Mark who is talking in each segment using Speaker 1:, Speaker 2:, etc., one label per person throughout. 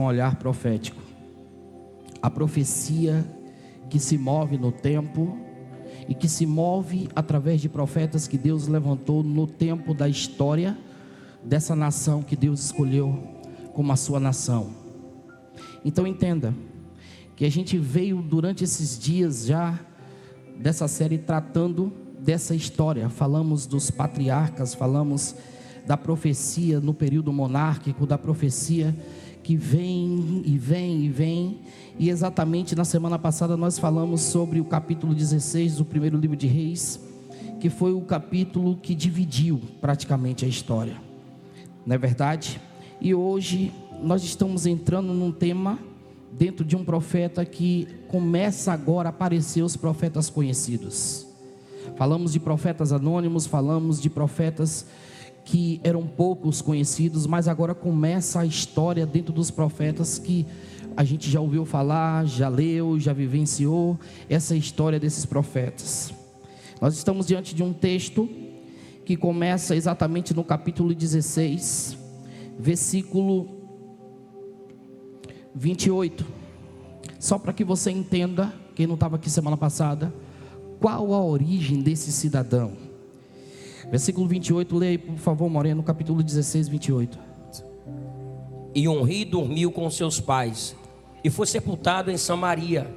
Speaker 1: Um olhar profético. A profecia que se move no tempo e que se move através de profetas que Deus levantou no tempo da história dessa nação que Deus escolheu como a sua nação. Então entenda que a gente veio durante esses dias já dessa série tratando dessa história. Falamos dos patriarcas, falamos da profecia no período monárquico, da profecia que vem e vem e vem. E exatamente na semana passada nós falamos sobre o capítulo 16 do primeiro livro de Reis, que foi o capítulo que dividiu praticamente a história, não é verdade? E hoje nós estamos entrando num tema dentro de um profeta que começa agora a aparecer os profetas conhecidos. Falamos de profetas anônimos, falamos de profetas que eram poucos conhecidos, mas agora começa a história dentro dos profetas que a gente já ouviu falar, já leu, já vivenciou essa história desses profetas. Nós estamos diante de um texto que começa exatamente no capítulo 16, versículo 28. Só para que você entenda, quem não estava aqui semana passada, qual a origem desse cidadão. Versículo 28, leia aí por favor, Moreno, capítulo 16, 28.
Speaker 2: E Onri dormiu com seus pais e foi sepultado em Samaria,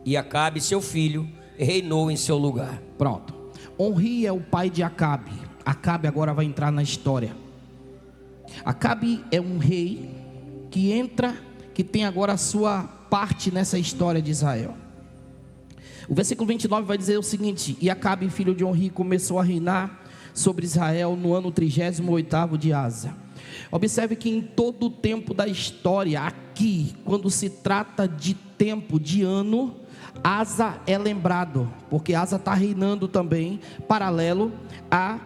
Speaker 2: e Acabe seu filho reinou em seu lugar.
Speaker 1: Pronto, Onri é o pai de Acabe. Acabe agora vai entrar na história. Acabe é um rei que entra, que tem agora a sua parte nessa história de Israel. O versículo 29 vai dizer o seguinte: e Acabe, filho de Onri, começou a reinar sobre Israel no ano 38º de Asa. Observe que em todo o tempo da história, aqui, quando se trata de tempo, de ano, Asa é lembrado, porque Asa está reinando também, paralelo a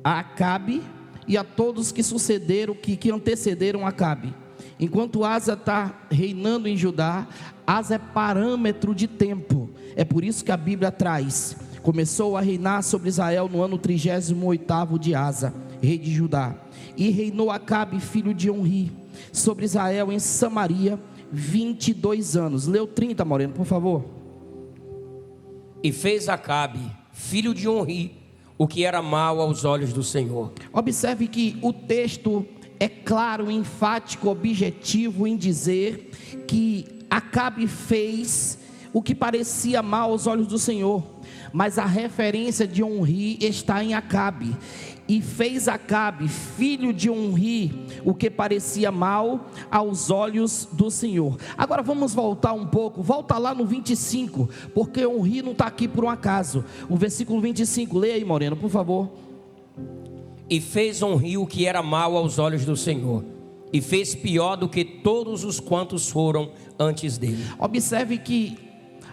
Speaker 1: Acabe e a todos que sucederam, que antecederam Acabe. Enquanto Asa está reinando em Judá, Asa é parâmetro de tempo. É por isso que a Bíblia traz: começou a reinar sobre Israel no ano 38º de Asa, rei de Judá. E reinou Acabe, filho de Onri, sobre Israel em Samaria 22 anos. Leu 30, Moreno, por favor.
Speaker 2: E fez Acabe, filho de Onri, o que era mal aos olhos do Senhor.
Speaker 1: Observe que o texto é claro, enfático, objetivo em dizer que Acabe fez o que parecia mal aos olhos do Senhor, mas a referência de Onri está em Acabe. E fez Acabe, filho de Onri, o que parecia mal aos olhos do Senhor. Agora vamos voltar um pouco, volta lá no 25, porque Onri não está aqui por um acaso. O versículo 25, leia aí, Moreno, por favor.
Speaker 2: E fez Onri o que era mal aos olhos do Senhor, e fez pior do que todos os quantos foram antes dele.
Speaker 1: Observe que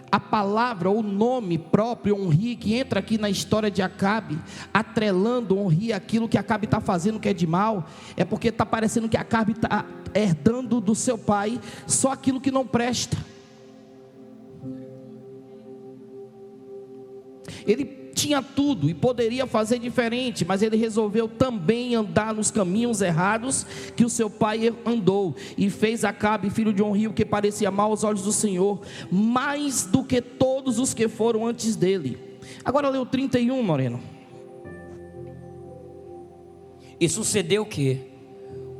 Speaker 1: a palavra, o nome próprio Onri, que entra aqui na história de Acabe, atrelando Onri aquilo que Acabe está fazendo que é de mal, é porque está parecendo que Acabe está herdando do seu pai só aquilo que não presta. Ele tinha tudo e poderia fazer diferente, mas ele resolveu também andar nos caminhos errados que o seu pai andou, e fez Acabe, filho de Onri, o que parecia mal aos olhos do Senhor, mais do que todos os que foram antes dele. Agora leu 31, Moreno.
Speaker 2: E sucedeu que,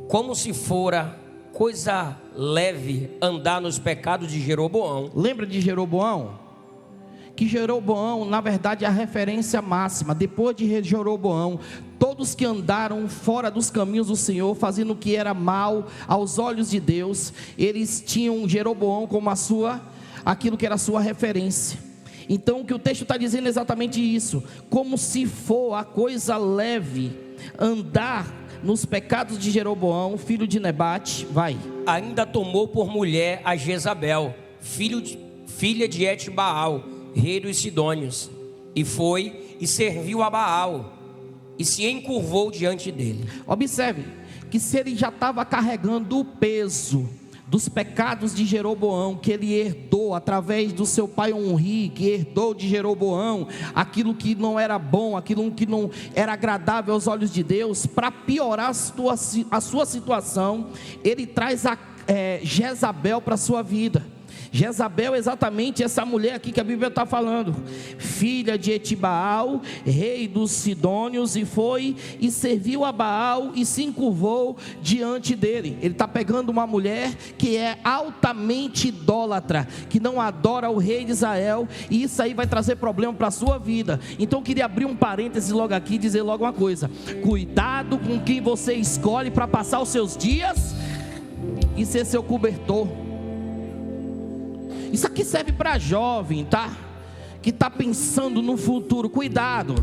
Speaker 2: como se fora coisa leve andar nos pecados de Jeroboão.
Speaker 1: Lembra de Jeroboão? Que Jeroboão, na verdade, é a referência máxima. Depois de Jeroboão, todos que andaram fora dos caminhos do Senhor, fazendo o que era mal aos olhos de Deus, eles tinham Jeroboão como aquilo que era a sua referência. Então o que o texto está dizendo é exatamente isso: como se for a coisa leve andar nos pecados de Jeroboão, filho de Nebate,
Speaker 2: ainda tomou por mulher a Jezabel, filha de Etbaal, rei dos Sidônios, e foi e serviu a Baal, e se encurvou diante dele.
Speaker 1: Observe que se ele já estava carregando o peso dos pecados de Jeroboão, que ele herdou através do seu pai Onri, que herdou de Jeroboão aquilo que não era bom, aquilo que não era agradável aos olhos de Deus. Para piorar a sua situação, ele traz Jezabel para a sua vida. Jezabel é exatamente essa mulher aqui que a Bíblia está falando, filha de Etibaal, rei dos Sidônios, e foi e serviu a Baal e se encurvou diante dele. Ele está pegando uma mulher que é altamente idólatra, que não adora o rei de Israel, e isso aí vai trazer problema para a sua vida. Então eu queria abrir um parêntese logo aqui e dizer logo uma coisa: cuidado com quem você escolhe para passar os seus dias e ser seu cobertor. Isso aqui serve para jovem, tá? Que está pensando no futuro. Cuidado,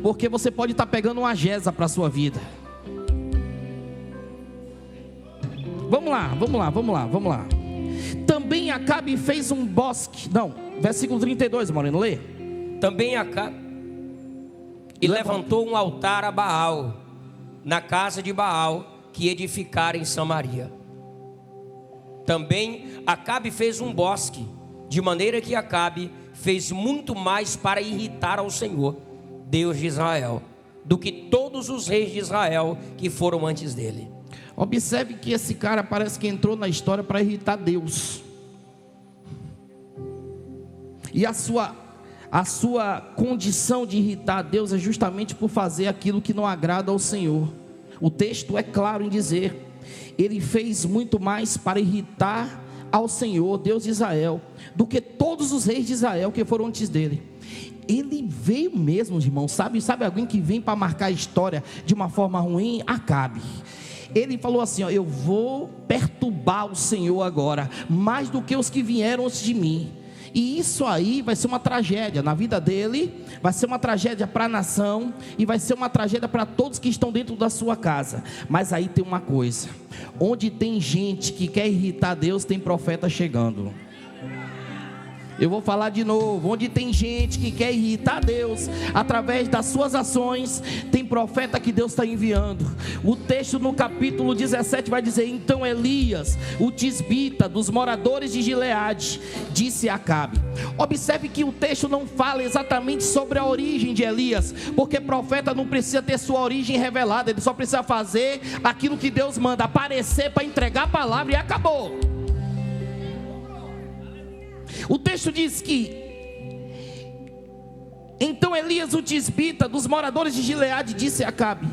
Speaker 1: porque você pode estar pegando uma Jeza para a sua vida. Vamos lá. Também Acabe fez um bosque. Não, versículo 32, Moreno, lê.
Speaker 2: Também Acabe e levantou um altar a Baal na casa de Baal que edificara em Samaria. Também Acabe fez um bosque, de maneira que Acabe fez muito mais para irritar ao Senhor, Deus de Israel, do que todos os reis de Israel que foram antes dele.
Speaker 1: Observe que esse cara parece que entrou na história para irritar Deus. E a sua condição de irritar Deus é justamente por fazer aquilo que não agrada ao Senhor. O texto é claro em dizer: ele fez muito mais para irritar ao Senhor, Deus de Israel, do que todos os reis de Israel que foram antes dele. Ele veio mesmo, irmão, sabe alguém que vem para marcar a história de uma forma ruim? Acabe. Ele falou assim, ó: eu vou perturbar o Senhor agora, mais do que os que vieram antes de mim. E isso aí vai ser uma tragédia na vida dele, vai ser uma tragédia para a nação, e vai ser uma tragédia para todos que estão dentro da sua casa. Mas aí tem uma coisa: onde tem gente que quer irritar Deus, tem profeta chegando. Eu vou falar de novo: onde tem gente que quer irritar Deus através das suas ações, tem profeta que Deus está enviando. O texto no capítulo 17 vai dizer: então Elias, o tisbita dos moradores de Gileade, disse a Acabe. Observe que o texto não fala exatamente sobre a origem de Elias, porque profeta não precisa ter sua origem revelada, ele só precisa fazer aquilo que Deus manda, aparecer para entregar a palavra e acabou. O texto diz que então Elias, o tisbita dos moradores de Gileade, disse a Acabe: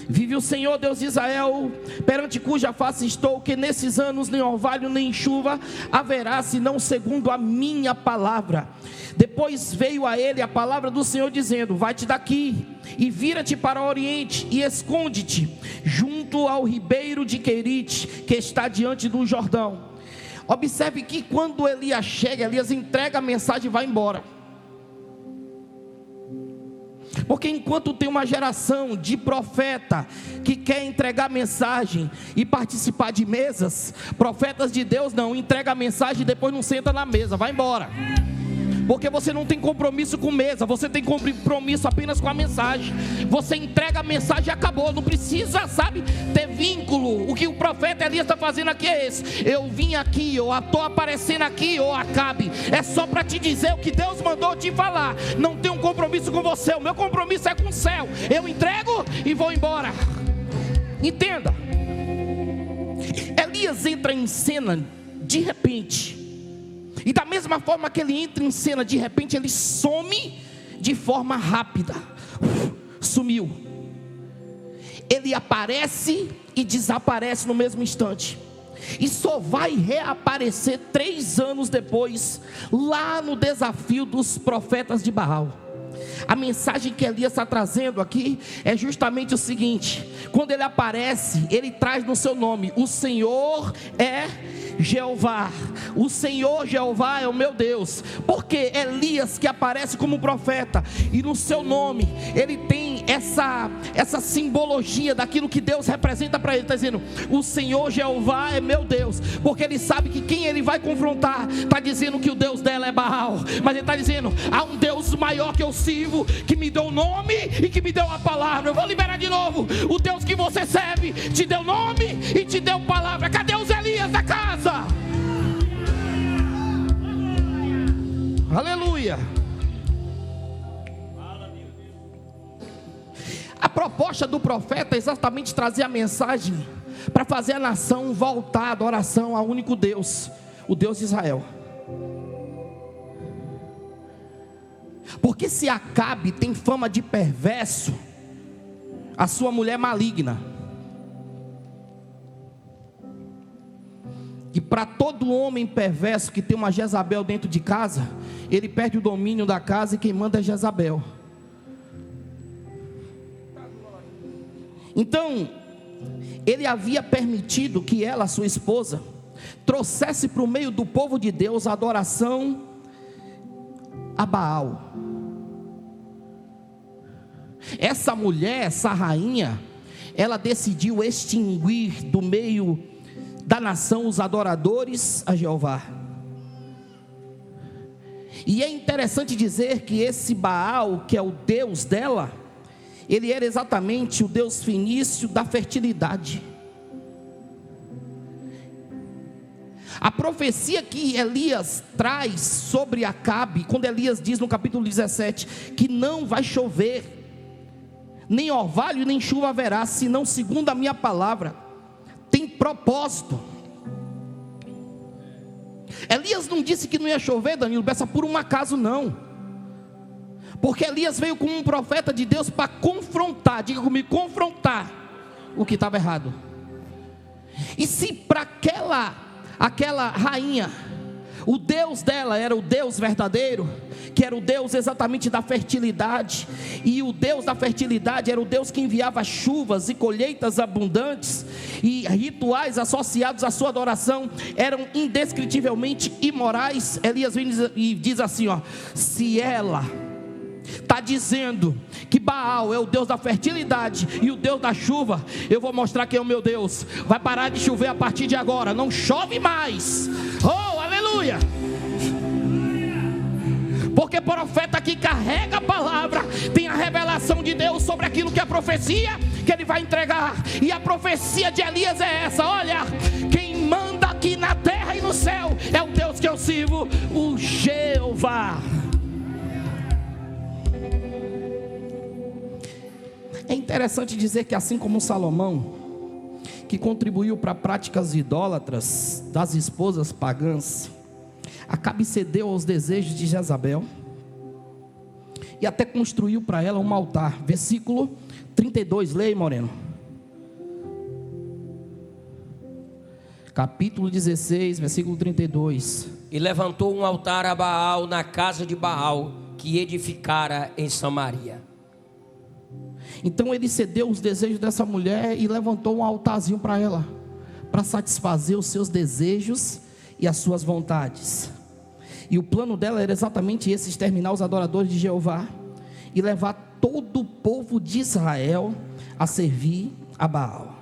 Speaker 1: vive o Senhor Deus de Israel, perante cuja face estou, que nesses anos nem orvalho nem chuva haverá, senão segundo a minha palavra. Depois veio a ele a palavra do Senhor dizendo: vai-te daqui e vira-te para o oriente e esconde-te junto ao ribeiro de Querite, que está diante do Jordão. Observe que quando Elias chega, Elias entrega a mensagem e vai embora. Porque enquanto tem uma geração de profeta que quer entregar mensagem e participar de mesas, profetas de Deus não, entrega a mensagem e depois não senta na mesa, vai embora. Porque você não tem compromisso com mesa, você tem compromisso apenas com a mensagem. Você entrega a mensagem e acabou, não precisa, ter vínculo. O que o profeta Elias está fazendo aqui é esse: eu vim aqui, eu estou aparecendo aqui, ou Acabe, é só para te dizer o que Deus mandou te falar. Não tenho um compromisso com você, o meu compromisso é com o céu. Eu entrego e vou embora. Entenda, Elias entra em cena de repente. E da mesma forma que ele entra em cena, de repente ele some de forma rápida. Sumiu. Ele aparece e desaparece no mesmo instante. E só vai reaparecer 3 anos depois, lá no desafio dos profetas de Baal. A mensagem que Elias está trazendo aqui é justamente o seguinte: quando ele aparece, ele traz no seu nome: o Senhor é Jeová, o Senhor Jeová é o meu Deus. Porque Elias, que aparece como profeta, e no seu nome ele tem essa simbologia daquilo que Deus representa para ele. Está dizendo: o Senhor Jeová é meu Deus, porque ele sabe que quem ele vai confrontar está dizendo que o Deus dela é Baal, mas ele está dizendo: há um Deus maior que eu sirvo, que me deu nome e que me deu a palavra. Eu vou liberar de novo: o Deus que você serve te deu nome e te deu palavra. Cadê os Elias da casa? Aleluia. A proposta do profeta é exatamente trazer a mensagem para fazer a nação voltar à adoração ao único Deus, o Deus de Israel. Porque se Acabe tem fama de perverso, a sua mulher maligna, e para todo homem perverso que tem uma Jezabel dentro de casa, ele perde o domínio da casa e quem manda é Jezabel. Então, ele havia permitido que ela, sua esposa, trouxesse para o meio do povo de Deus a adoração a Baal. Essa mulher, essa rainha, ela decidiu extinguir do meio da nação os adoradores a Jeová. E é interessante dizer que esse Baal, que é o Deus dela, ele era exatamente o Deus fenício da fertilidade. A profecia que Elias traz sobre Acabe, quando Elias diz no capítulo 17, que não vai chover, nem orvalho nem chuva haverá, senão segundo a minha palavra, tem propósito. Elias não disse que não ia chover, Danilo Bessa, por um acaso não. Porque Elias veio como um profeta de Deus para confrontar, diga comigo, confrontar o que estava errado. E se para aquela rainha, o Deus dela era o Deus verdadeiro, que era o Deus exatamente da fertilidade, e o Deus da fertilidade era o Deus que enviava chuvas e colheitas abundantes, e rituais associados à sua adoração eram indescritivelmente imorais. Elias vem e diz assim, se ela está dizendo que Baal é o Deus da fertilidade e o Deus da chuva, eu vou mostrar quem é o meu Deus. Vai parar de chover a partir de agora, não chove mais. Oh, aleluia! Porque profeta que carrega a palavra tem a revelação de Deus sobre aquilo que é profecia que ele vai entregar. E a profecia de Elias é essa: olha, quem manda aqui na terra e no céu é o Deus que eu sirvo, o Jeová. É interessante dizer que assim como Salomão, que contribuiu para práticas idólatras das esposas pagãs, Acabe cedeu aos desejos de Jezabel e até construiu para ela um altar. Versículo 32, leia, Moreno. Capítulo 16, versículo 32.
Speaker 2: E levantou um altar a Baal na casa de Baal, que edificara em Samaria.
Speaker 1: Então ele cedeu os desejos dessa mulher e levantou um altarzinho para ela, para satisfazer os seus desejos e as suas vontades. E o plano dela era exatamente esse: exterminar os adoradores de Jeová e levar todo o povo de Israel a servir a Baal.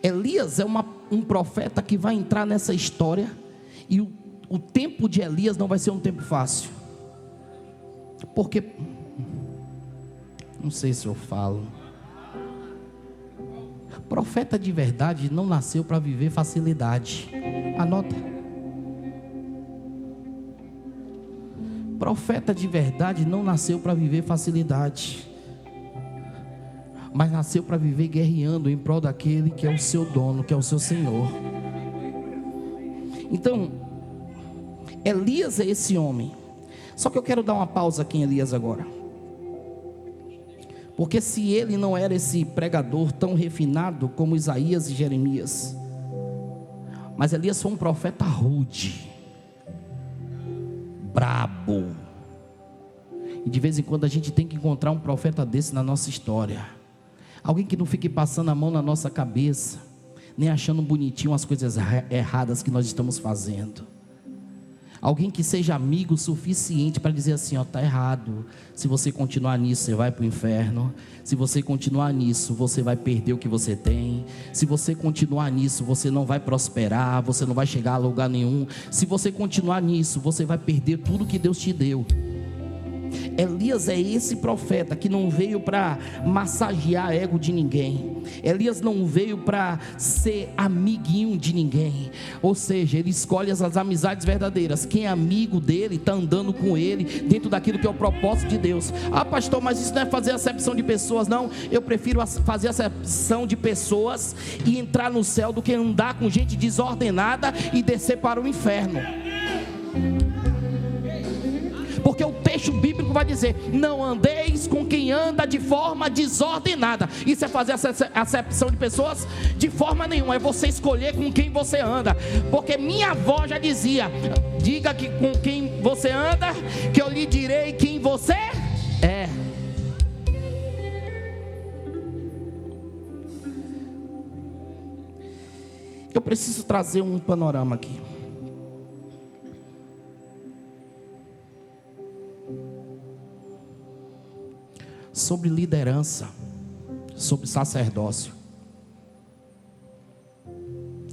Speaker 1: Elias é um profeta que vai entrar nessa história, e o tempo de Elias não vai ser um tempo fácil, porque não sei se eu falo, profeta de verdade não nasceu para viver facilidade. Anota. Profeta de verdade não nasceu para viver facilidade, mas nasceu para viver guerreando em prol daquele que é o seu dono, que é o seu Senhor. Então, Elias é esse homem. Só que eu quero dar uma pausa aqui em Elias agora. Porque se ele não era esse pregador tão refinado como Isaías e Jeremias, mas Elias foi um profeta rude, brabo. E de vez em quando a gente tem que encontrar um profeta desse na nossa história. Alguém que não fique passando a mão na nossa cabeça, nem achando bonitinho as coisas erradas que nós estamos fazendo. Alguém que seja amigo o suficiente para dizer assim: está errado. Se você continuar nisso, você vai para o inferno. Se você continuar nisso, você vai perder o que você tem. Se você continuar nisso, você não vai prosperar. Você não vai chegar a lugar nenhum. Se você continuar nisso, você vai perder tudo que Deus te deu. Elias é esse profeta que não veio para massagear ego de ninguém. Elias não veio para ser amiguinho de ninguém. Ou seja, ele escolhe as amizades verdadeiras. Quem é amigo dele está andando com ele dentro daquilo que é o propósito de Deus. Ah, pastor, mas isso não é fazer acepção de pessoas, não. Eu prefiro fazer acepção de pessoas e entrar no céu do que andar com gente desordenada e descer para o inferno. Porque o texto bíblico vai dizer: não andeis com quem anda de forma desordenada. Isso é fazer acepção de pessoas? De forma nenhuma. É você escolher com quem você anda. Porque minha avó já dizia: diga que com quem você anda, que eu lhe direi quem você é. Eu preciso trazer um panorama aqui. Sobre liderança, sobre sacerdócio,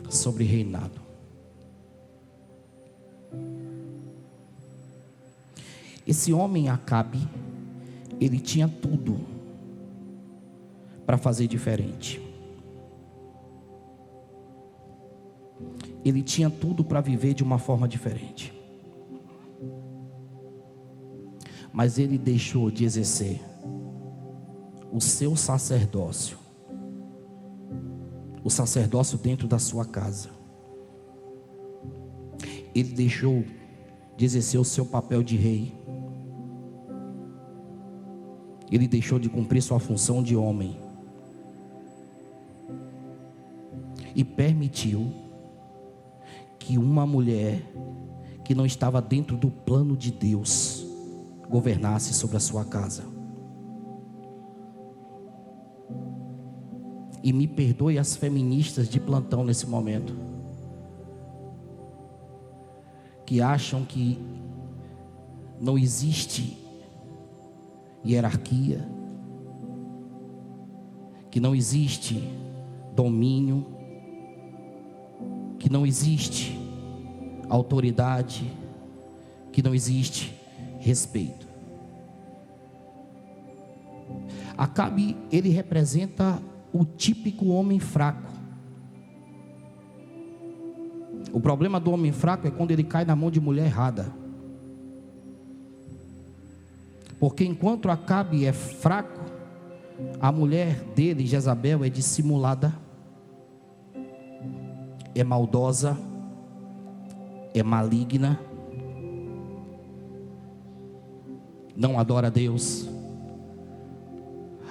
Speaker 1: sobre reinado. Esse homem Acabe, ele tinha tudo para fazer diferente. Ele tinha tudo para viver de uma forma diferente. Mas ele deixou de exercer o seu sacerdócio, o sacerdócio dentro da sua casa. Ele deixou de exercer o seu papel de rei. Ele deixou de cumprir sua função de homem e permitiu que uma mulher que não estava dentro do plano de Deus governasse sobre a sua casa. E me perdoe as feministas de plantão nesse momento, que acham que não existe hierarquia, que não existe domínio, que não existe autoridade, que não existe respeito. Acabe, ele representa o típico homem fraco. O problema do homem fraco é quando ele cai na mão de mulher errada. Porque enquanto Acabe é fraco, a mulher dele, Jezabel, é dissimulada, é maldosa, é maligna, não adora a Deus,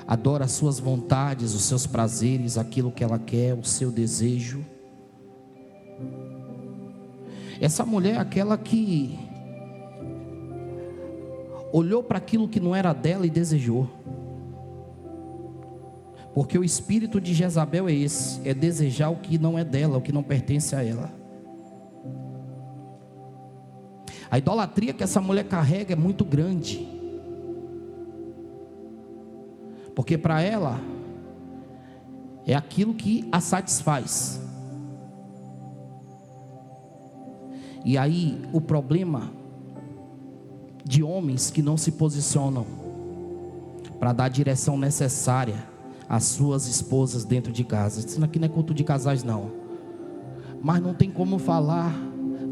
Speaker 1: adora as suas vontades, os seus prazeres, aquilo que ela quer, o seu desejo. Essa mulher é aquela que olhou para aquilo que não era dela e desejou. Porque o espírito de Jezabel é esse, é desejar o que não é dela, o que não pertence a ela. A idolatria que essa mulher carrega é muito grande. Porque para ela é aquilo que a satisfaz. E aí o problema de homens que não se posicionam para dar a direção necessária às suas esposas dentro de casa. Isso aqui não é culto de casais não. Mas não tem como falar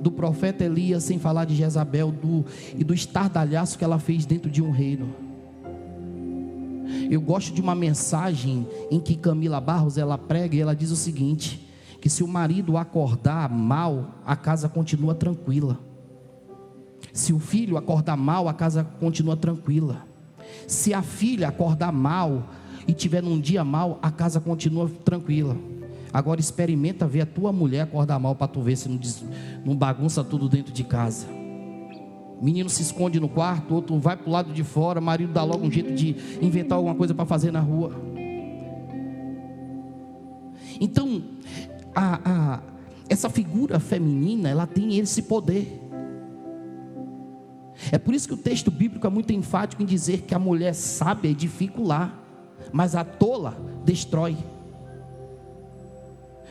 Speaker 1: do profeta Elias sem falar de Jezabel e do estardalhaço que ela fez dentro de um reino. Eu gosto de uma mensagem em que Camila Barros ela prega e ela diz o seguinte: que se o marido acordar mal, a casa continua tranquila. Se o filho acordar mal, a casa continua tranquila. Se a filha acordar mal e tiver num dia mal, a casa continua tranquila. Agora experimenta ver a tua mulher acordar mal para tu ver se não bagunça tudo dentro de casa. Menino se esconde no quarto, outro vai para o lado de fora, marido dá logo um jeito de inventar alguma coisa para fazer na rua. Então, essa figura feminina, ela tem esse poder. É por isso que o texto bíblico é muito enfático em dizer que a mulher sábia edifica o lar, mas a tola destrói.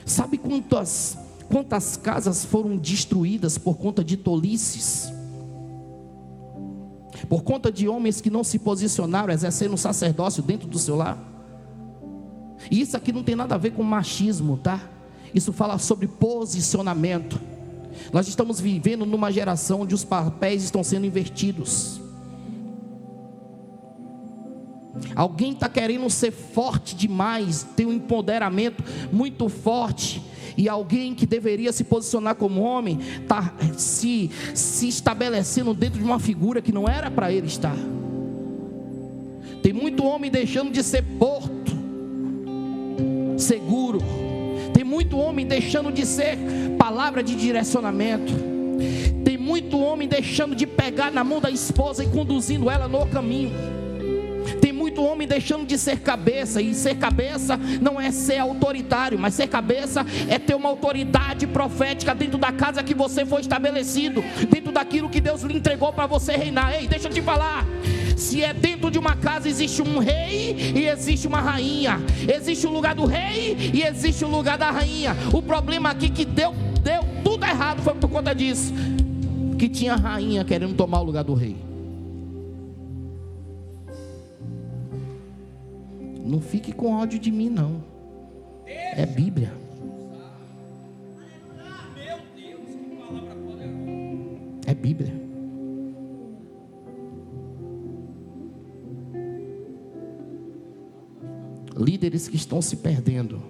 Speaker 1: Sabe quantas casas foram destruídas por conta de tolices? por conta de homens que não se posicionaram exercendo o sacerdócio dentro do seu lar. E isso aqui não tem nada a ver com machismo, tá? Isso fala sobre posicionamento. Nós estamos vivendo numa geração onde os papéis estão sendo invertidos. Alguém está querendo ser forte demais, ter um empoderamento muito forte, e alguém que deveria se posicionar como homem está se estabelecendo dentro de uma figura que não era para ele estar. Tem muito homem deixando de ser porto seguro. Tem muito homem deixando de ser palavra de direcionamento. Tem muito homem deixando de pegar na mão da esposa e conduzindo ela no caminho. Tem muito homem deixando de ser cabeça. E ser cabeça não é ser autoritário, mas ser cabeça é ter uma autoridade profética dentro da casa que você foi estabelecido, dentro daquilo que Deus lhe entregou para você reinar. Ei, deixa eu te falar. Se é dentro de uma casa, existe um rei e existe uma rainha. Existe o lugar do rei e existe o lugar da rainha. O problema aqui que deu tudo errado foi por conta disso, que tinha a rainha querendo tomar o lugar do rei. Não fique com ódio de mim, não. É Bíblia.
Speaker 2: Meu Deus, que palavra poderosa.
Speaker 1: É Bíblia. Líderes que estão se perdendo.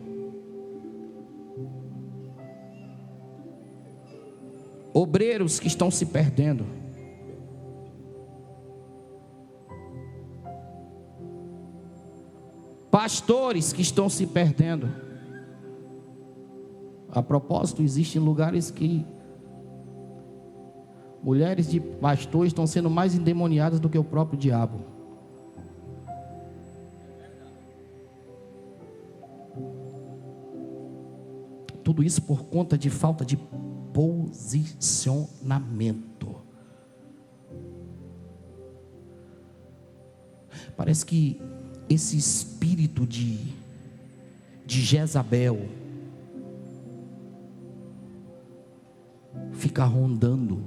Speaker 1: Obreiros que estão se perdendo. Pastores que estão se perdendo. A propósito, existem lugares que mulheres de pastores estão sendo mais endemoniadas do que o próprio diabo. Tudo isso por conta de falta de posicionamento. Parece que esse espírito de Jezabel fica rondando.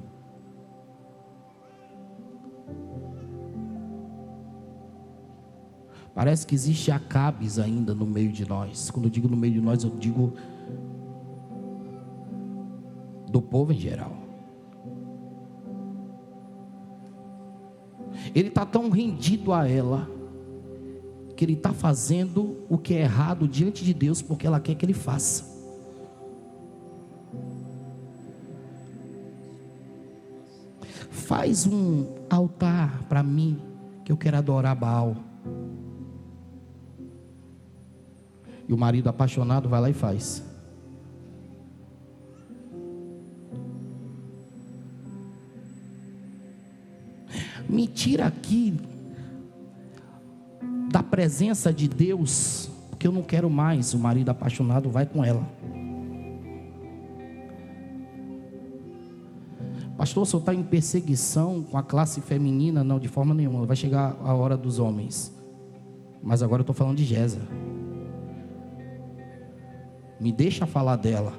Speaker 1: Parece que existe Acabes ainda no meio de nós. Quando eu digo no meio de nós, eu digo do povo em geral. Ele está tão rendido a ela, que ele está fazendo o que é errado diante de Deus, porque ela quer que ele faça. Faz um altar para mim, que eu quero adorar Baal. E o marido apaixonado vai lá e faz. Me tira aqui da presença de Deus, porque eu não quero mais. O marido apaixonado vai com ela. Pastor, o senhor está em perseguição com a classe feminina? Não, de forma nenhuma. Vai chegar a hora dos homens. Mas agora eu estou falando de Gésa. Me deixa falar dela,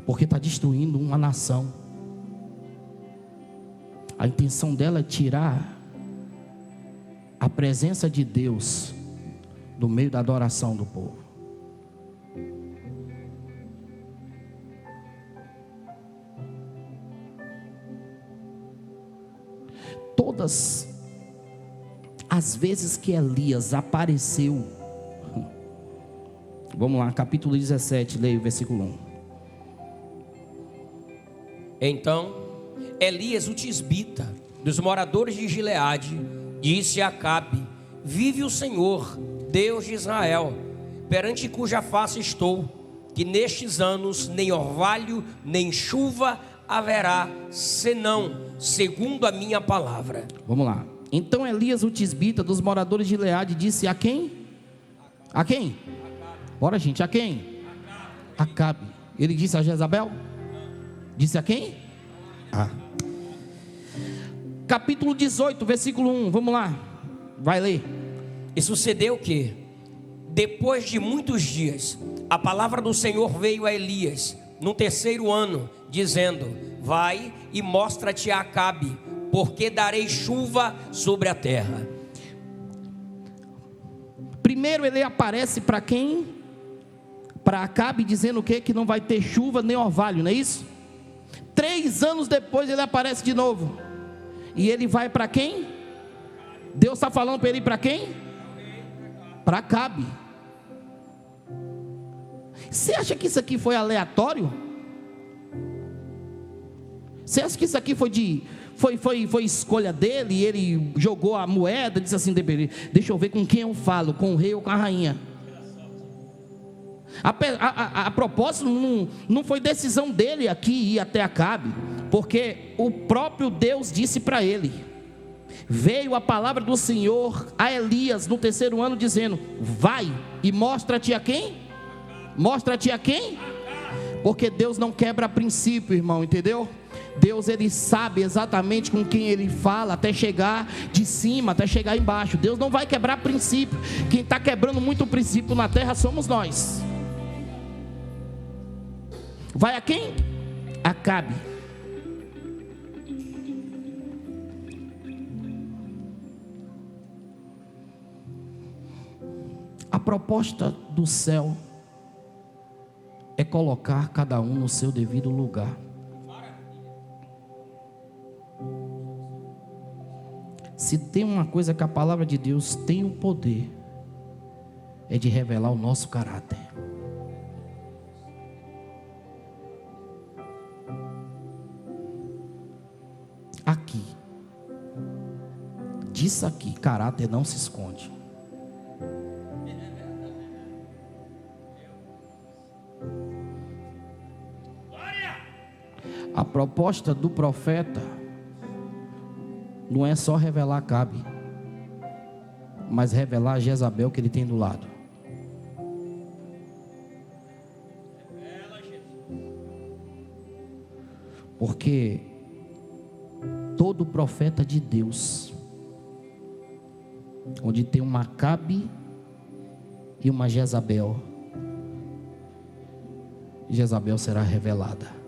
Speaker 1: porque está destruindo uma nação. A intenção dela é tirar a presença de Deus do meio da adoração do povo. Todas as vezes que Elias apareceu, vamos lá, capítulo 17, leia o versículo 1.
Speaker 2: Então Elias, o tisbita, dos moradores de Gileade, disse a Acabe: vive o Senhor, Deus de Israel, perante cuja face estou, que nestes anos nem orvalho, nem chuva haverá, senão segundo a minha palavra.
Speaker 1: Vamos lá. Então Elias, o tisbita, dos moradores de Gileade, disse a quem? A quem? Bora, gente, a quem? Acabe. Ele disse a Jezabel? Disse a quem? Capítulo 18, versículo 1, vamos lá, vai ler.
Speaker 2: E sucedeu que, depois de muitos dias, a palavra do Senhor veio a Elias, no terceiro ano, dizendo: vai e mostra-te a Acabe, porque darei chuva sobre a terra.
Speaker 1: Primeiro ele aparece para quem? Para Acabe, dizendo o quê? Que não vai ter chuva nem orvalho, não é isso? 3 anos depois ele aparece de novo. E ele vai para quem? Deus está falando para ele ir para quem? Para Acabe. Você acha que isso aqui foi aleatório? Você acha que isso aqui foi escolha dele? E ele jogou a moeda, disse assim: deixa eu ver com quem eu falo, com o rei ou com a rainha. A propósito, não foi decisão dele aqui ir até Acabe, porque o próprio Deus disse para ele. Veio a palavra do Senhor a Elias no 3º ano, dizendo: vai e mostra-te a quem? Mostra-te a quem? Porque Deus não quebra princípio, irmão, entendeu? Deus, ele sabe exatamente com quem ele fala, até chegar de cima, até chegar embaixo. Deus não vai quebrar princípio. Quem está quebrando muito princípio na terra somos nós. Vai a quem? Acabe. A proposta do céu é colocar cada um no seu devido lugar. Se tem uma coisa que a palavra de Deus tem o poder, é de revelar o nosso caráter. Aqui, disso aqui, caráter não se esconde. A proposta do profeta não é só revelar Acabe, mas revelar a Jezabel que ele tem do lado. Porque todo profeta de Deus, onde tem uma Acabe e uma Jezabel, Jezabel será revelada.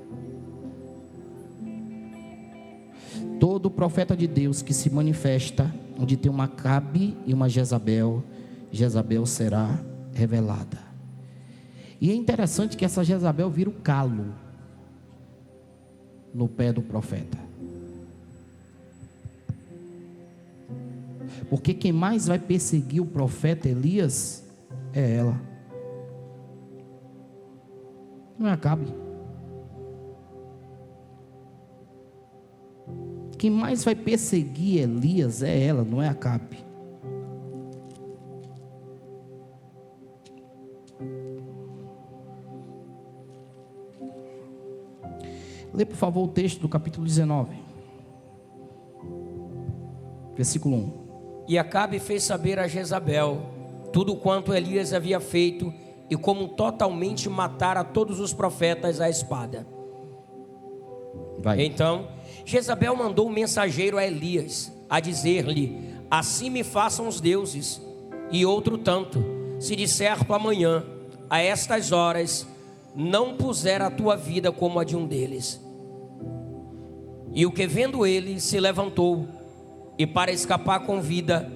Speaker 1: Todo profeta de Deus que se manifesta, onde tem uma Acabe e uma Jezabel, Jezabel será revelada. E é interessante que essa Jezabel vira o calo no pé do profeta. Porque quem mais vai perseguir o profeta Elias é ela. Não é Acabe. Quem mais vai perseguir Elias é ela, não é Acabe. Lê por favor o texto do capítulo 19, versículo 1.
Speaker 2: E Acabe fez saber a Jezabel tudo quanto Elias havia feito e como totalmente matara todos os profetas à espada.
Speaker 1: Vai.
Speaker 2: Então Jezabel mandou um mensageiro a Elias, a dizer-lhe: assim me façam os deuses, e outro tanto, se de certo amanhã, a estas horas, não puser a tua vida como a de um deles. E o que vendo ele, se levantou, e para escapar com vida,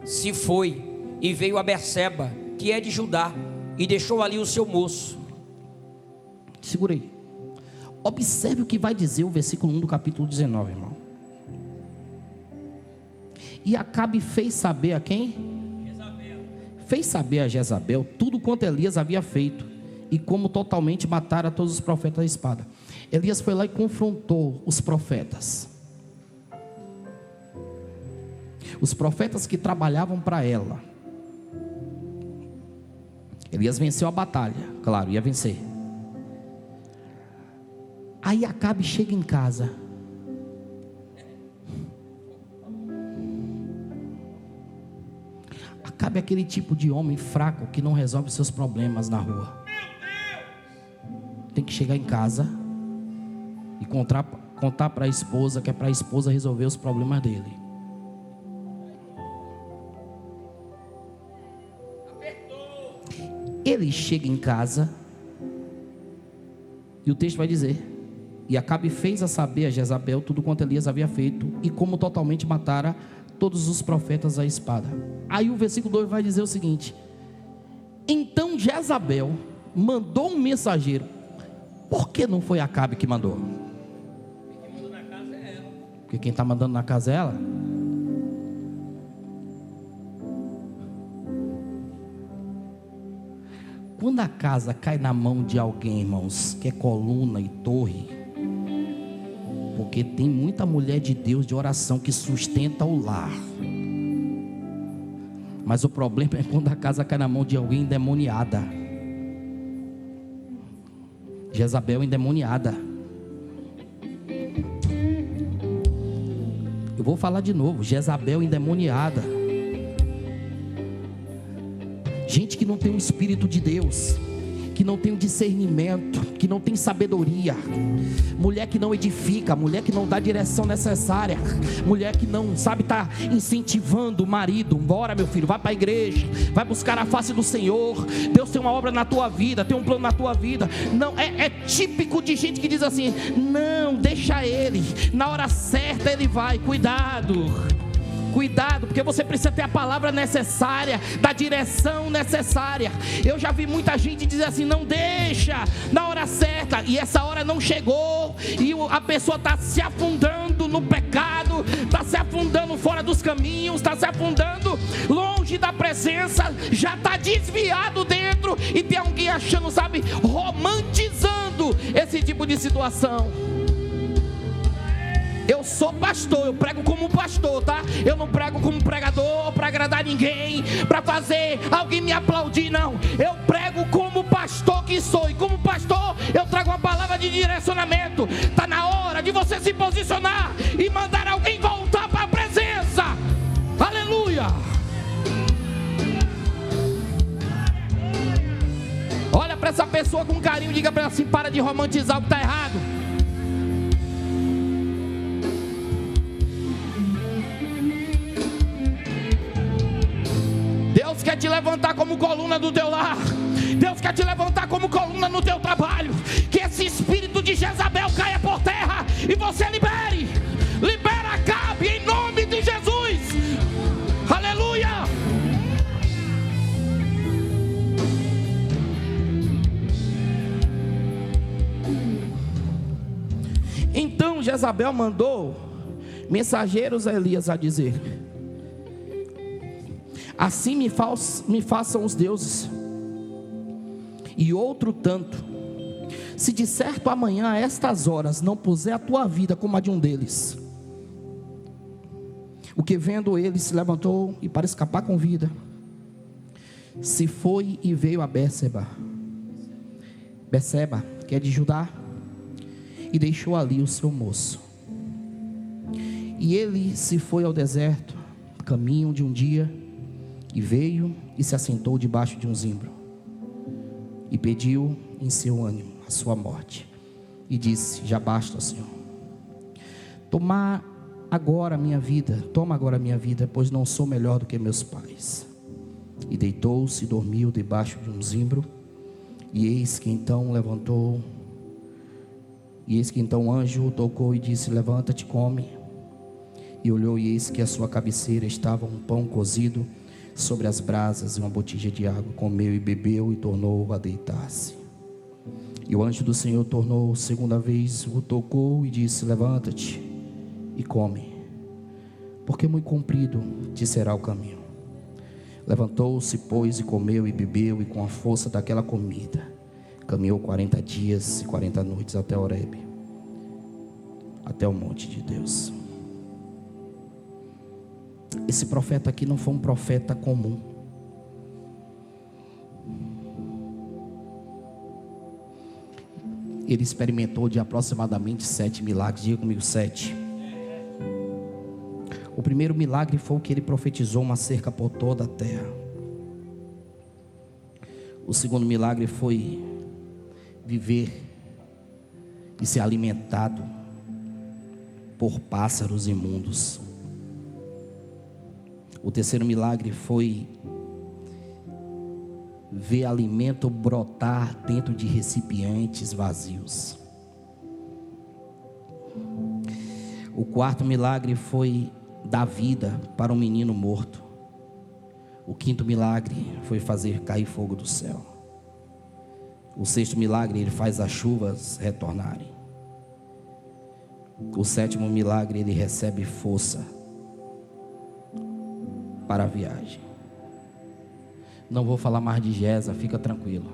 Speaker 2: se foi, e veio a Berseba, que é de Judá, e deixou ali o seu moço.
Speaker 1: Segura aí. Observe o que vai dizer o versículo 1 do capítulo 19, irmão. E Acabe fez saber a quem?
Speaker 2: Jezabel.
Speaker 1: Fez saber a Jezabel tudo quanto Elias havia feito e como totalmente matara todos os profetas à espada. Elias foi lá e confrontou os profetas. Os profetas que trabalhavam para ela. Elias venceu a batalha, claro, ia vencer. Aí Acabe chega em casa. Acabe é aquele tipo de homem fraco que não resolve seus problemas na rua. Tem que chegar em casa e contar para a esposa, que é para a esposa resolver os problemas dele. Ele chega em casa e o texto vai dizer E Acabe fez a saber a Jezabel tudo quanto Elias havia feito, e como totalmente matara todos os profetas à espada. Aí o versículo 2 vai dizer o seguinte: então Jezabel mandou um mensageiro. Por que não foi Acabe que mandou? Porque quem está mandando na casa é ela. Quando a casa cai na mão de alguém, irmãos, que é coluna e torre, porque tem muita mulher de Deus de oração que sustenta o lar, mas o problema é quando a casa cai na mão de alguém endemoniada. Jezabel endemoniada. Eu vou falar de novo: Jezabel endemoniada. Gente que não tem o Espírito de Deus, que não tem o discernimento, que não tem sabedoria, mulher que não edifica, mulher que não dá a direção necessária, mulher que não sabe estar incentivando o marido. Bora, meu filho, vai para a igreja, vai buscar a face do Senhor. Deus tem uma obra na tua vida, tem um plano na tua vida. Não, é típico de gente que diz assim: não, deixa ele, na hora certa ele vai. Cuidado, porque você precisa ter a palavra necessária, da direção necessária. Eu já vi muita gente dizer assim: não deixa, na hora certa, e essa hora não chegou, e a pessoa está se afundando no pecado, está se afundando fora dos caminhos, está se afundando longe da presença, já está desviado dentro, e tem alguém achando, sabe, romantizando esse tipo de situação. Eu sou pastor, eu prego como pastor, tá? Eu não prego como pregador para agradar ninguém, para fazer alguém me aplaudir, não. Eu prego como pastor que sou, e como pastor eu trago uma palavra de direcionamento. Está na hora de você se posicionar e mandar alguém voltar para a presença. Aleluia! Olha para essa pessoa com carinho, diga para ela assim: para de romantizar o que está errado. Deus quer te levantar como coluna do teu lar. Deus quer te levantar como coluna no teu trabalho. Que esse espírito de Jezabel caia por terra e você libera Acabe em nome de Jesus. Aleluia. Então Jezabel mandou mensageiros a Elias a dizer: assim me façam os deuses, e outro tanto, se de certo amanhã a estas horas não puser a tua vida como a de um deles. O que vendo ele se levantou, e para escapar com vida, se foi e veio a Berseba, que é de Judá, e deixou ali o seu moço. E ele se foi ao deserto, caminho de um dia, e veio e se assentou debaixo de um zimbro, e pediu em seu ânimo a sua morte, e disse: já basta, Senhor, toma agora a minha vida, pois não sou melhor do que meus pais. E deitou-se e dormiu debaixo de um zimbro. E eis que então o anjo o tocou e disse: levanta-te, come. E olhou, e eis que à sua cabeceira estava um pão cozido sobre as brasas e uma botija de água. Comeu e bebeu, e tornou a deitar-se. E o anjo do Senhor tornou segunda vez, o tocou e disse: levanta-te e come, porque muito comprido te será o caminho. Levantou-se, pois, e comeu e bebeu, e com a força daquela comida caminhou 40 dias e 40 noites até Horebe, até o monte de Deus. Esse profeta aqui não foi um profeta comum. Ele experimentou de aproximadamente 7 milagres. Diga comigo: 7. O primeiro milagre foi o que ele profetizou uma cerca por toda a terra. O segundo milagre foi viver e ser alimentado por pássaros imundos. O terceiro milagre foi ver alimento brotar dentro de recipientes vazios. O quarto milagre foi dar vida para um menino morto. O quinto milagre foi fazer cair fogo do céu. O sexto milagre, ele faz as chuvas retornarem. O sétimo milagre, ele recebe força para a viagem. Não vou falar mais de Gesa, fica tranquilo.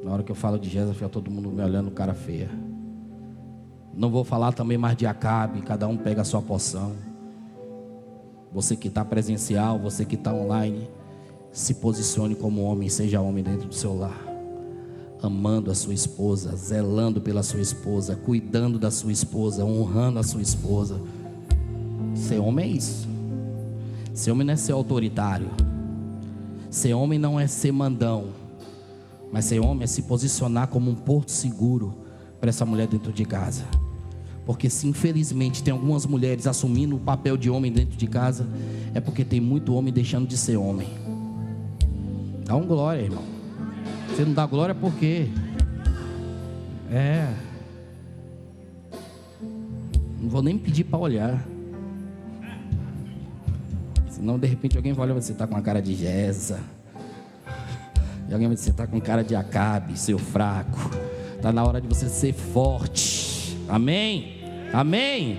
Speaker 1: Na hora que eu falo de Gesa, fica todo mundo me olhando cara feia. Não vou falar também mais de Acabe, cada um pega a sua porção. Você que está presencial, você que está online, se posicione como homem, seja homem dentro do seu lar. Amando a sua esposa, zelando pela sua esposa, cuidando da sua esposa, honrando a sua esposa. Ser homem é isso. Ser homem não é ser autoritário. Ser homem não é ser mandão. Mas ser homem é se posicionar como um porto seguro para essa mulher dentro de casa. Porque se infelizmente tem algumas mulheres assumindo o papel de homem dentro de casa, é porque tem muito homem deixando de ser homem. Dá um glória, irmão. Você não dá glória por quê? Não vou nem pedir para olhar. Senão de repente alguém vai olhar e você está com a cara de Gesa. E alguém vai dizer, você está com cara de Acabe, seu fraco. Está na hora de você ser forte. Amém? Amém?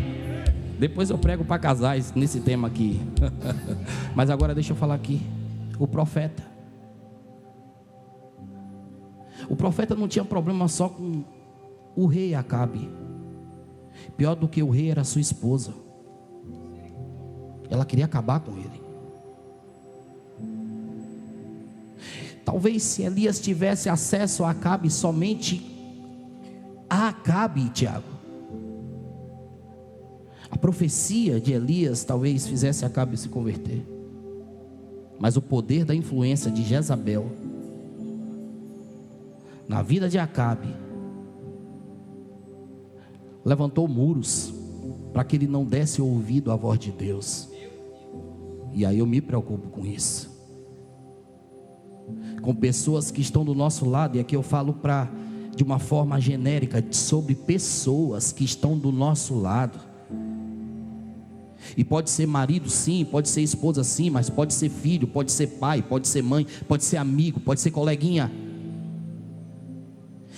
Speaker 1: Depois eu prego para casais nesse tema aqui. Mas agora deixa eu falar aqui. O profeta. O profeta não tinha problema só com o rei Acabe. Pior do que o rei era a sua esposa. Ela queria acabar com ele. Talvez se Elias tivesse acesso a Acabe, somente a Acabe, Tiago, a profecia de Elias talvez fizesse Acabe se converter. Mas o poder da influência de Jezabel na vida de Acabe levantou muros para que ele não desse ouvido à voz de Deus. E aí eu me preocupo com isso, com pessoas que estão do nosso lado. E aqui eu falo de uma forma genérica sobre pessoas que estão do nosso lado. E pode ser marido sim, pode ser esposa sim, mas pode ser filho, pode ser pai, pode ser mãe, pode ser amigo, pode ser coleguinha,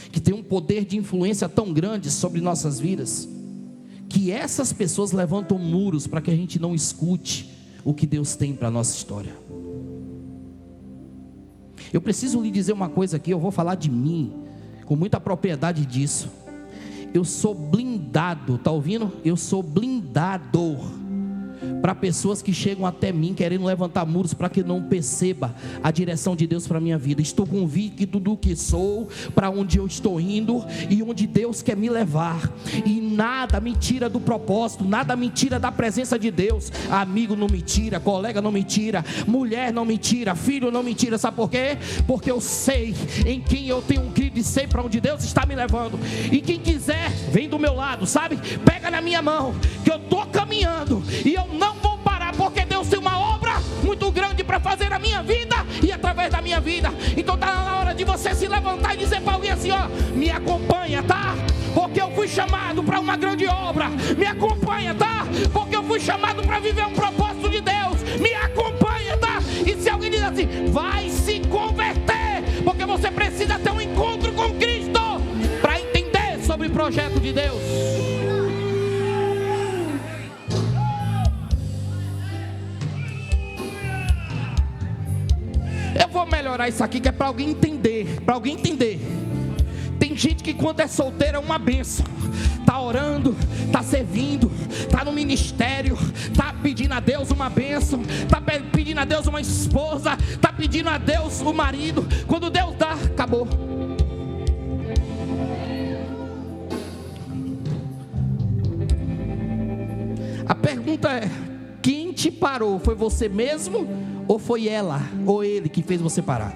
Speaker 1: que tem um poder de influência tão grande sobre nossas vidas, que essas pessoas levantam muros para que a gente não escute o que Deus tem para a nossa história. Eu preciso lhe dizer uma coisa aqui, eu vou falar de mim, com muita propriedade disso. Eu sou blindado, está ouvindo? Eu sou blindado para pessoas que chegam até mim querendo levantar muros para que não perceba a direção de Deus para a minha vida. Estou convicto do que sou, para onde eu estou indo e onde Deus quer me levar, e nada me tira do propósito, nada me tira da presença de Deus. Amigo não me tira, colega não me tira, mulher não me tira, filho não me tira. Sabe por quê? Porque eu sei em quem eu tenho crido e sei para onde Deus está me levando. E quem quiser, vem do meu lado, sabe? Pega na minha mão, que eu estou caminhando e eu não vou parar, porque Deus tem uma obra muito grande para fazer na minha vida e através da minha vida. Então está na hora de você se levantar e dizer para alguém assim, ó, me acompanha, tá? Porque eu fui chamado para uma grande obra. Me acompanha, tá? Porque eu fui chamado para viver um propósito de Deus. Me acompanha, tá? E se alguém diz assim, vai se converter, porque você precisa ter um encontro com Cristo para entender sobre o projeto de Deus. Eu vou melhorar isso aqui, que é para alguém entender. Para alguém entender. Tem gente que quando é solteiro é uma bênção. Está orando, está servindo, está no ministério, está pedindo a Deus uma bênção, está pedindo a Deus uma esposa, está pedindo a Deus o marido. Quando Deus dá, acabou. A pergunta é, quem te parou? Foi você mesmo? Ou foi ela, ou ele que fez você parar?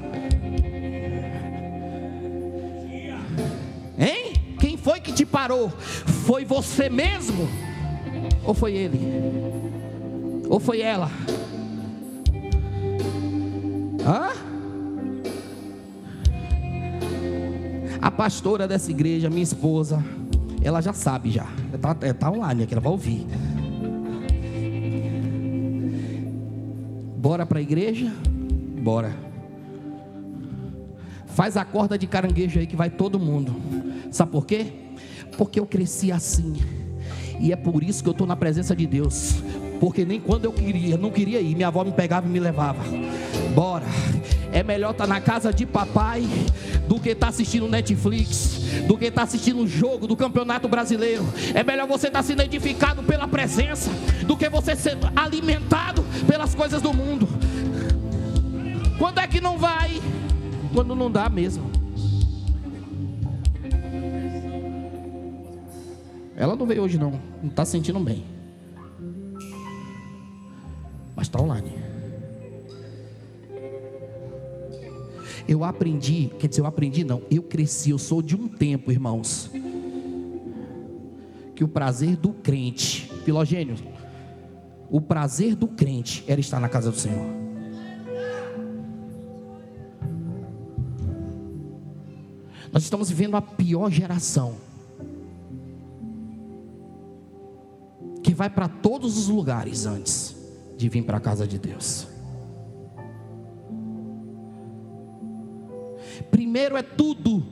Speaker 1: Hein? Quem foi que te parou? Foi você mesmo? Ou foi ele? Ou foi ela? Hã? A pastora dessa igreja, minha esposa, Ela já sabe já. Tá online aqui, ela vai ouvir. Bora para a igreja? Bora. Faz a corda de caranguejo aí que vai todo mundo. Sabe por quê? Porque eu cresci assim. E é por isso que eu estou na presença de Deus. Porque nem quando eu não queria ir, minha avó me pegava e me levava. Bora. É melhor estar na casa de papai do que estar assistindo Netflix, do que estar assistindo um jogo do Campeonato Brasileiro. É melhor você estar sendo edificado pela presença do que você ser alimentado pelas coisas do mundo. Quando é que não vai? Quando não dá mesmo. Ela não veio hoje não está sentindo bem, mas está online. Eu aprendi, eu cresci, eu sou de um tempo, irmãos, que o prazer do crente, Filogênio, o prazer do crente era estar na casa do Senhor. Nós estamos vivendo a pior geração, que vai para todos os lugares antes de vir para a casa de Deus. Primeiro é tudo,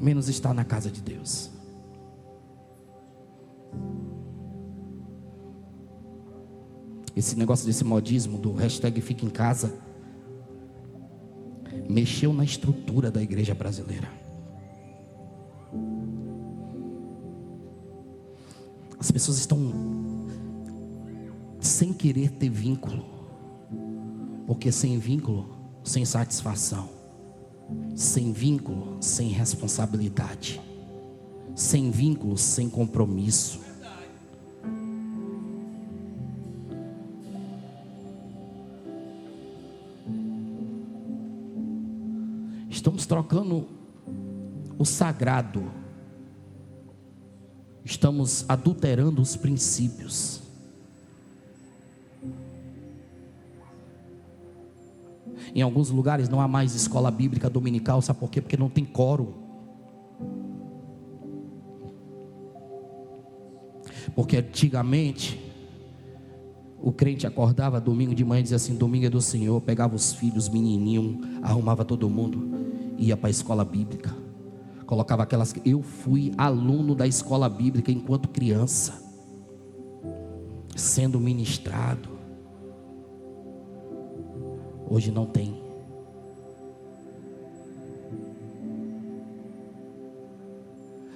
Speaker 1: menos estar na casa de Deus. Esse negócio desse modismo do hashtag fica em casa mexeu na estrutura da igreja brasileira. As pessoas estão sem querer ter vínculo, porque sem vínculo, sem satisfação, sem vínculo, sem responsabilidade, sem vínculo, sem compromisso. Estamos trocando o sagrado, estamos adulterando os princípios. Em alguns lugares não há mais escola bíblica dominical, sabe por quê? Porque não tem coro. Porque antigamente o crente acordava domingo de manhã e dizia assim: domingo é do Senhor. Pegava os filhos, menininho, arrumava todo mundo, ia para a escola bíblica, colocava aquelas. Eu fui aluno da escola bíblica enquanto criança, sendo ministrado. Hoje não tem.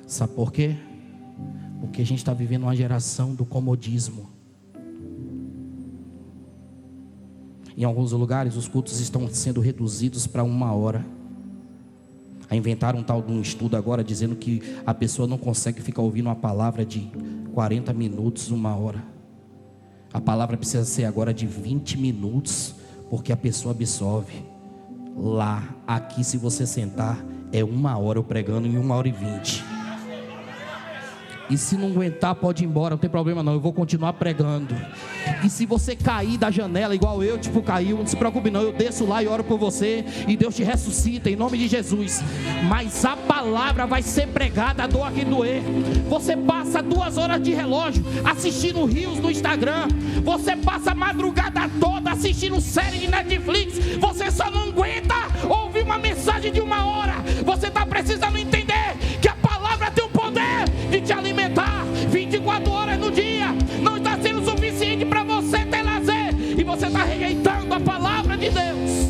Speaker 1: Sabe por quê? Porque a gente está vivendo uma geração do comodismo. Em alguns lugares os cultos estão sendo reduzidos para 1 hora. Inventaram um tal de um estudo agora dizendo que a pessoa não consegue ficar ouvindo uma palavra de 40 minutos, 1 hora. A palavra precisa ser agora de 20 minutos, porque a pessoa absorve. Lá, aqui, se você sentar, é 1 hora eu pregando em 1h20. E se não aguentar, pode ir embora, não tem problema não, eu vou continuar pregando. E se você cair da janela igual eu, caiu, não se preocupe não, eu desço lá e oro por você, e Deus te ressuscita em nome de Jesus. Mas a palavra vai ser pregada, a dor que doer. Você passa 2 horas de relógio assistindo rios no Instagram, você passa a madrugada toda assistindo série de Netflix, você só não aguenta ouvir uma mensagem de 1 hora. Você está precisando entender que a palavra tem o poder de te alimentar 24 horas no dia. Não está sendo suficiente para você ter lazer, e você está rejeitando a palavra de Deus.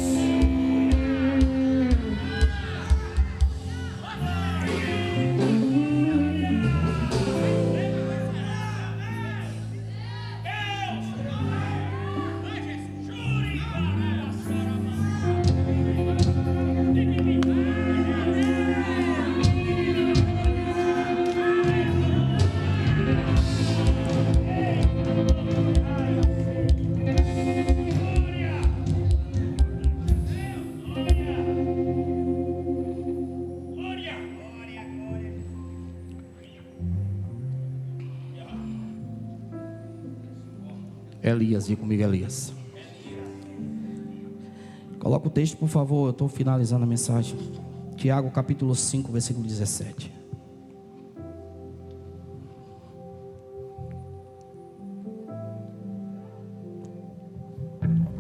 Speaker 1: Elias, diga comigo, Elias. Coloca o texto, por favor, eu estou finalizando a mensagem. Tiago capítulo 5, versículo 17.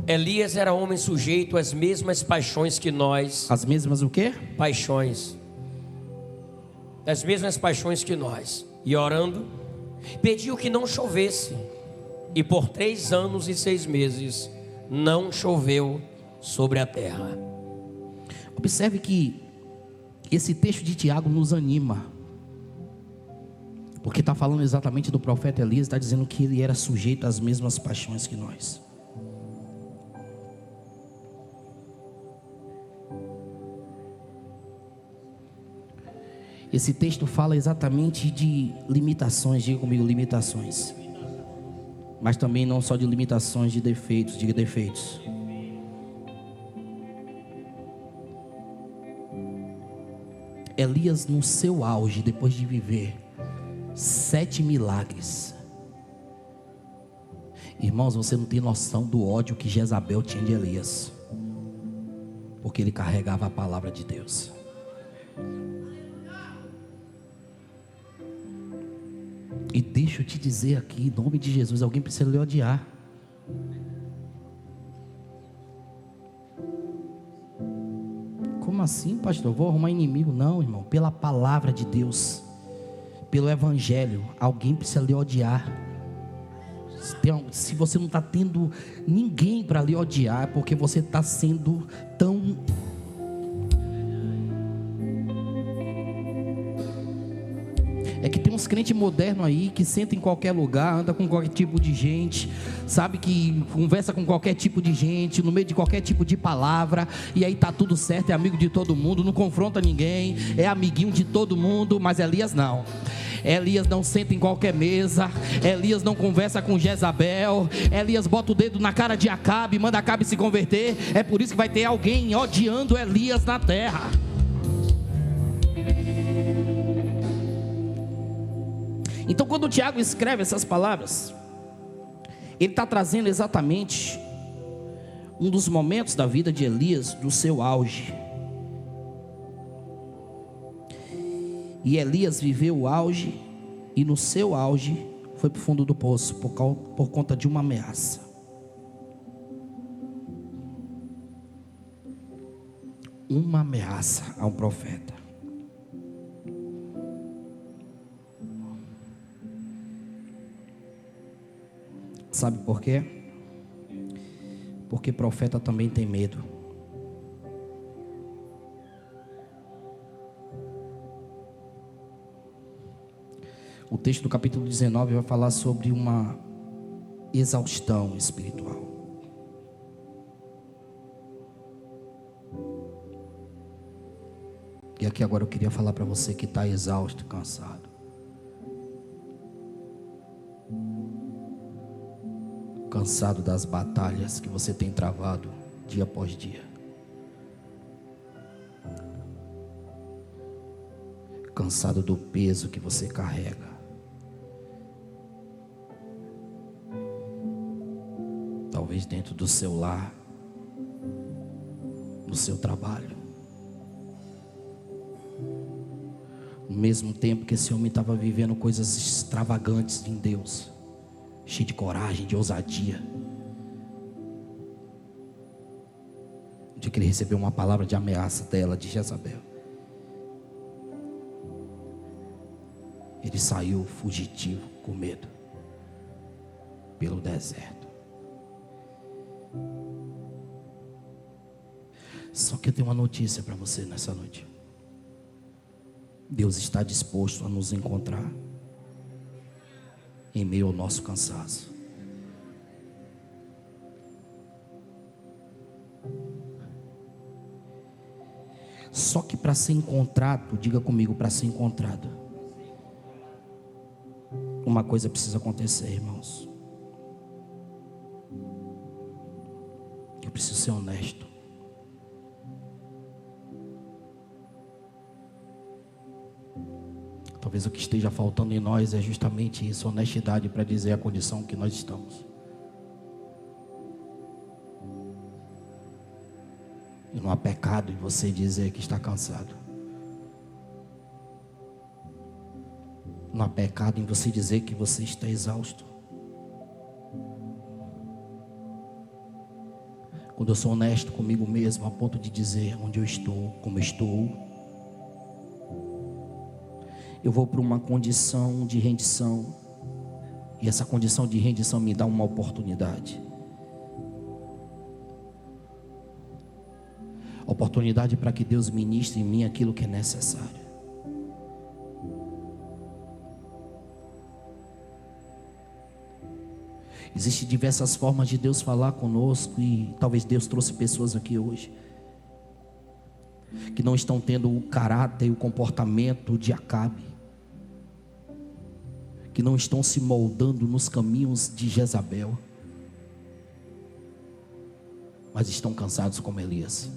Speaker 2: Elias era homem sujeito às mesmas paixões que nós.
Speaker 1: As mesmas o quê?
Speaker 2: Paixões. As mesmas paixões que nós. E orando, pediu que não chovesse. E por 3 anos e 6 meses não choveu sobre a terra.
Speaker 1: Observe que esse texto de Tiago nos anima, porque está falando exatamente do profeta Elias, está dizendo que ele era sujeito às mesmas paixões que nós. Esse texto fala exatamente de limitações, diga comigo, limitações. Mas também não só de limitações, de defeitos, diga defeitos. Elias, no seu auge, depois de viver 7 milagres. Irmãos, você não tem noção do ódio que Jezabel tinha de Elias, porque ele carregava a palavra de Deus. E deixa eu te dizer aqui, em nome de Jesus, alguém precisa lhe odiar. Como assim, pastor? Vou arrumar inimigo? Não, irmão. Pela palavra de Deus, pelo evangelho, alguém precisa lhe odiar. Se você não está tendo ninguém para lhe odiar, é porque você está sendo tão... É que tem uns crentes modernos aí que sentam em qualquer lugar, anda com qualquer tipo de gente, sabe, que conversa com qualquer tipo de gente, no meio de qualquer tipo de palavra, e aí tá tudo certo, é amigo de todo mundo, não confronta ninguém, é amiguinho de todo mundo. Mas Elias não. Elias não senta em qualquer mesa, Elias não conversa com Jezabel, Elias bota o dedo na cara de Acabe, manda Acabe se converter. É por isso que vai ter alguém odiando Elias na terra. Então, quando o Tiago escreve essas palavras, ele está trazendo exatamente um dos momentos da vida de Elias, do seu auge. E Elias viveu o auge, e no seu auge foi para o fundo do poço, por conta de uma ameaça. Uma ameaça a um profeta. Sabe por quê? Porque profeta também tem medo. O texto do capítulo 19 vai falar sobre uma exaustão espiritual. E aqui agora eu queria falar para você que está exausto, cansado. Cansado das batalhas que você tem travado dia após dia. Cansado do peso que você carrega. Talvez dentro do seu lar, no seu trabalho. No mesmo tempo que esse homem estava vivendo coisas extravagantes em Deus, cheio de coragem, de ousadia. De que ele recebeu uma palavra de ameaça dela, de Jezabel. Ele saiu fugitivo, com medo, pelo deserto. Só que eu tenho uma notícia para você nessa noite. Deus está disposto a nos encontrar em meio ao nosso cansaço. Só que para ser encontrado, diga comigo, para ser encontrado, uma coisa precisa acontecer, irmãos. Eu preciso ser honesto. Talvez o que esteja faltando em nós é justamente isso, honestidade para dizer a condição que nós estamos. E não há pecado em você dizer que está cansado. Não há pecado em você dizer que você está exausto. Quando eu sou honesto comigo mesmo, a ponto de dizer onde eu estou, como eu estou, eu vou para uma condição de rendição. E essa condição de rendição me dá uma oportunidade. Oportunidade para que Deus ministre em mim aquilo que é necessário. Existem diversas formas de Deus falar conosco, e talvez Deus trouxe pessoas aqui hoje que não estão tendo o caráter e o comportamento de Acabe, que não estão se moldando nos caminhos de Jezabel, mas estão cansados como Elias.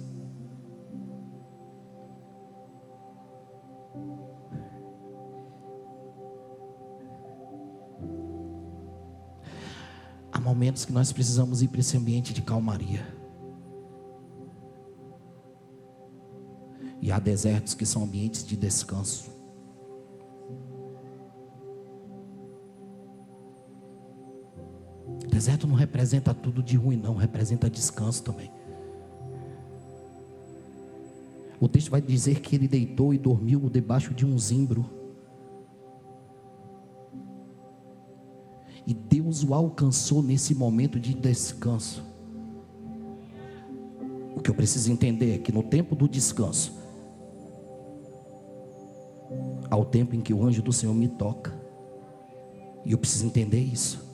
Speaker 1: Há momentos que nós precisamos ir para esse ambiente de calmaria. E há desertos que são ambientes de descanso. Deserto não representa tudo de ruim, não, representa descanso também. O texto vai dizer que ele deitou e dormiu debaixo de um zimbro. E Deus o alcançou nesse momento de descanso. O que eu preciso entender é que no tempo do descanso, há o tempo em que o anjo do Senhor me toca. E eu preciso entender isso.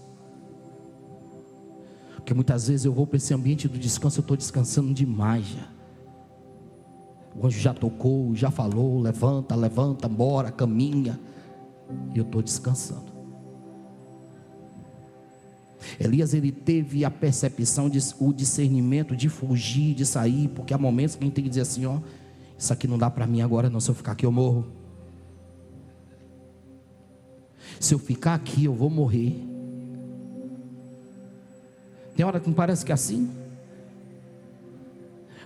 Speaker 1: Porque muitas vezes eu vou para esse ambiente do descanso, eu estou descansando demais já. O anjo já tocou, já falou, levanta, levanta, bora, caminha. E eu estou descansando. Elias, ele teve a percepção, o discernimento de fugir, de sair, porque há momentos que a gente tem que dizer assim, ó, isso aqui não dá para mim agora não, se eu ficar aqui eu morro. Se eu ficar aqui eu vou morrer. Tem hora que me parece que é assim.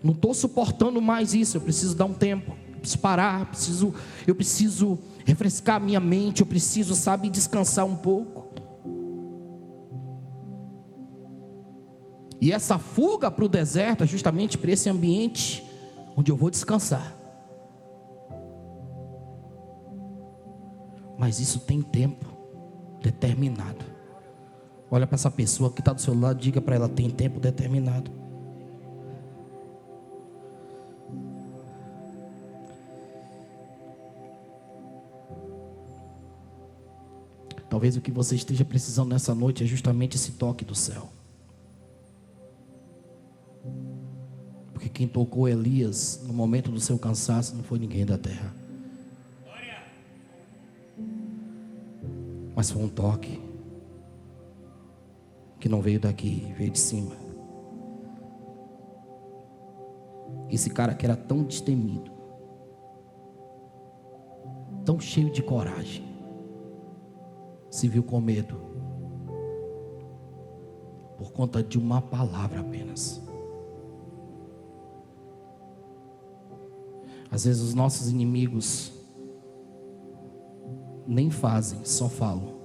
Speaker 1: Não estou suportando mais isso. Eu preciso dar um tempo. Eu preciso parar. Eu preciso refrescar a minha mente. Eu preciso, sabe, descansar um pouco. E essa fuga para o deserto é justamente para esse ambiente onde eu vou descansar. Mas isso tem tempo determinado. Olha para essa pessoa que está do seu lado, diga para ela, tem tempo determinado. Talvez o que você esteja precisando nessa noite é justamente esse toque do céu. Porque quem tocou Elias no momento do seu cansaço não foi ninguém da terra, mas foi um toque que não veio daqui, veio de cima. Esse cara que era tão destemido, tão cheio de coragem, se viu com medo por conta de uma palavra apenas. Às vezes os nossos inimigos nem fazem, só falam.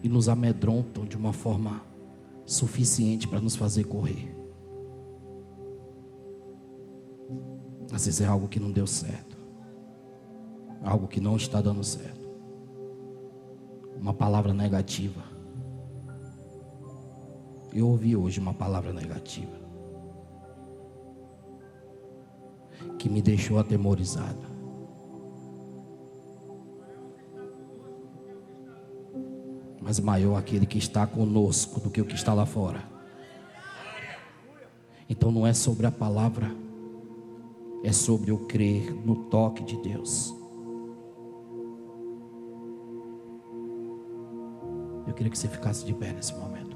Speaker 1: E nos amedrontam de uma forma suficiente para nos fazer correr. Às vezes é algo que não deu certo, algo que não está dando certo, uma palavra negativa. Eu ouvi hoje uma palavra negativa que me deixou atemorizado. Mas maior aquele que está conosco do que o que está lá fora. Então não é sobre a palavra, é sobre eu crer no toque de Deus. Eu queria que você ficasse de pé nesse momento.